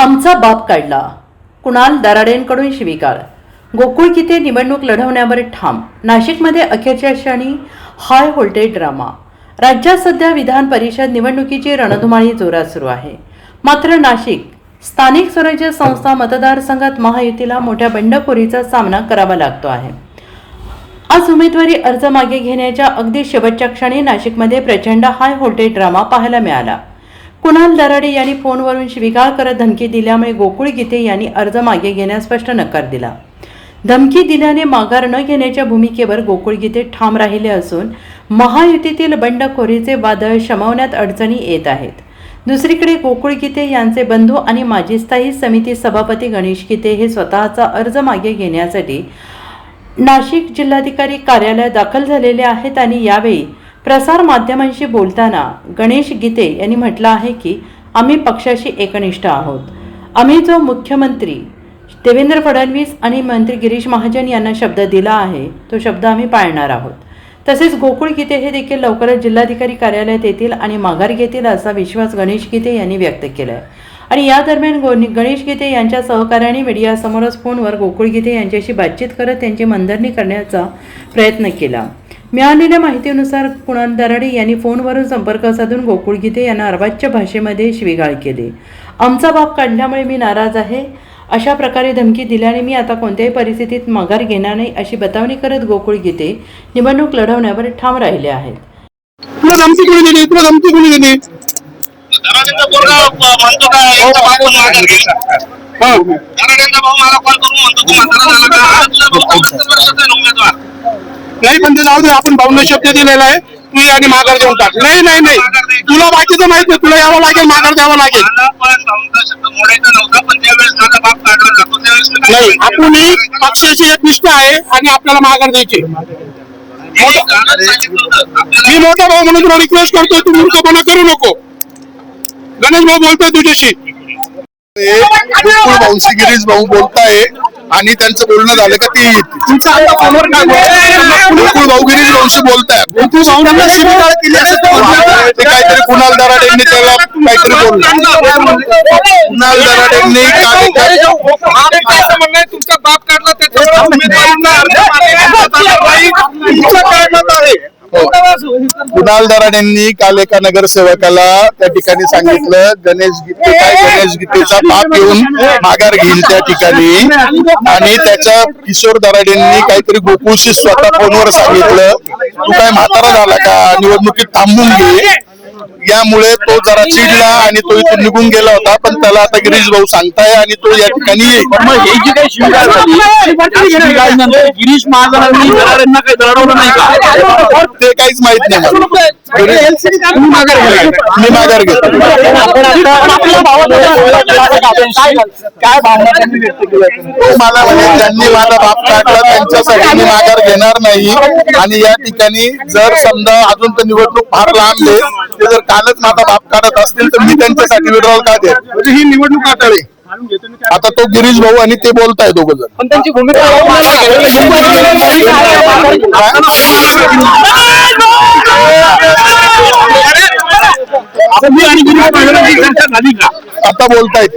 आमचा बाप काढला. कुणाल दराडेंकडून शिवीगाळ. गोकुळ गीते निवडणूक लढवण्यावर ठाम. नाशिकमध्ये अखेरच्या क्षणी हाय व्होल्टेज ड्रामा. राज्यात सध्या विधान परिषद निवडणुकीची रणधुमाळी जोरात सुरू आहे. मात्र नाशिक स्थानिक स्वराज्य संस्था मतदारसंघात महायुतीला मोठ्या बंडखोरीचा सामना करावा लागतो आहे. आज उमेदवारी अर्ज मागे घेण्याच्या अगदी शेवटच्या क्षणी नाशिकमध्ये प्रचंड हाय व्होल्टेज ड्रामा पाहायला मिळाला. कुणाल दराडे यांनी फोनवरून शिवीगाळ करत धमकी दिल्यामुळे गोकुळ गीते यांनी अर्ज मागे घेण्यास स्पष्ट नकार दिला. धमकी दिल्याने माघार न घेण्याच्या भूमिकेवर गोकुळ गीते ठाम राहिले असून महायुतीतील बंडखोरीचे वादळ शमवण्यात अडचणी येत आहेत. दुसरीकडे गोकुळ गीते यांचे बंधू आणि माजी स्थायी समिती सभापती गणेश गीते हे स्वतःचा अर्ज मागे घेण्यासाठी नाशिक जिल्हाधिकारी कार्यालयात दाखल झालेले आहेत. आणि यावेळी प्रसार माध्यमांशी बोलताना गणेश गीते यांनी म्हटलं आहे की आम्ही पक्षाशी एकनिष्ठ आहोत. आम्ही जो मुख्यमंत्री देवेंद्र फडणवीस आणि मंत्री गिरीश महाजन यांना शब्द दिला आहे तो शब्द आम्ही पाळणार आहोत. तसेच गोकुळ गीते हे देखील लवकरच जिल्हाधिकारी कार्यालयात येतील आणि माघार घेतील असा विश्वास गणेश गीते यांनी व्यक्त केला आहे. आणि या दरम्यान गणेश गीते यांच्या सहकार्याने मीडियासमोरच फोनवर गोकुळ गीते यांच्याशी बातचीत करत त्यांची मनधरणी करण्याचा प्रयत्न केला. मिळालेल्या माहितीनुसार कुणाल दराडे यांनी फोनवरून संपर्क साधून गोकुळ गीते यांना अर्वाच्य भाषेमध्ये शिवीगाळ केली. आमचा बाप काढल्यामुळे मी नाराज आहे. अशा प्रकारे धमकी दिल्याने मी आता कोणत्याही परिस्थितीत माघार घेणार नाही अशी बतावणी करत गोकुळ गीते निवडणूक लढवण्यावर ठाम राहिले आहेत. नाही पण ते जाऊ दे, आपण भाऊंना शब्द दिलेला आहे तू आणि माघार घेऊन टाक. नाही नाही नाही, तुला बाकीचं माहित नाही, तुला यावं लागेल, माघार द्यावं लागेल. नाही, आपण पक्षाची एकनिष्ठ आहे आणि आपल्याला माघार द्यायची. मी मोठा भाऊ म्हणून तुला रिक्वेस्ट करतोय, तू मूर्खपणा करू नको. गणेश भाऊ बोलतोय तुझ्याशी. गोकुळ भाऊंशी गिरीश भाऊ बोलताय आणि त्यांचं बोलणं झालं का ते गोकुळ भाऊ गिरीश भाऊंशी बोलताय. ते काहीतरी कुणाल दराडेंनी त्याला काहीतरी बोललं. कुणाल दराडेंनी तुमचा बाप काढला कुणाल दराडेंनी काल एका नगरसेवकाला त्या ठिकाणी सांगितलं गणेश गीतेचा बाप येऊन माघार घेईल त्या ठिकाणी. आणि त्याच्या किशोर दराडेंनी काहीतरी गोकुळशी स्वतः फोनवर सांगितलं तू काय म्हातारा झाला का, निवडणुकीत थांबून घे. यामुळे तो जरा चिडला आणि तो इथून निघून गेला होता. पण त्याला आता गिरीश भाऊ सांगताय आणि तो या ठिकाणी येईल. गिरीश महाजनांनी दराडेंना काही दरडवलं नाही का ते काहीच माहित नाही मला. मी माघार घेतो. मला म्हणजे ज्यांनी माझा बाप काढला त्यांच्यासाठी मी माघार घेणार नाही. आणि या ठिकाणी जर समजा अजून तर निवडणूक फार लांब आहे, ते जर कालच माझा बाप काढत असतील तर मी त्यांच्यासाठी विड्रॉल का दे. ही निवडणूक आटाळे. आता तो गिरीश भाऊ आणि ते बोलताय दोघं जण. पण त्यांची भूमिका आता बोलतायत.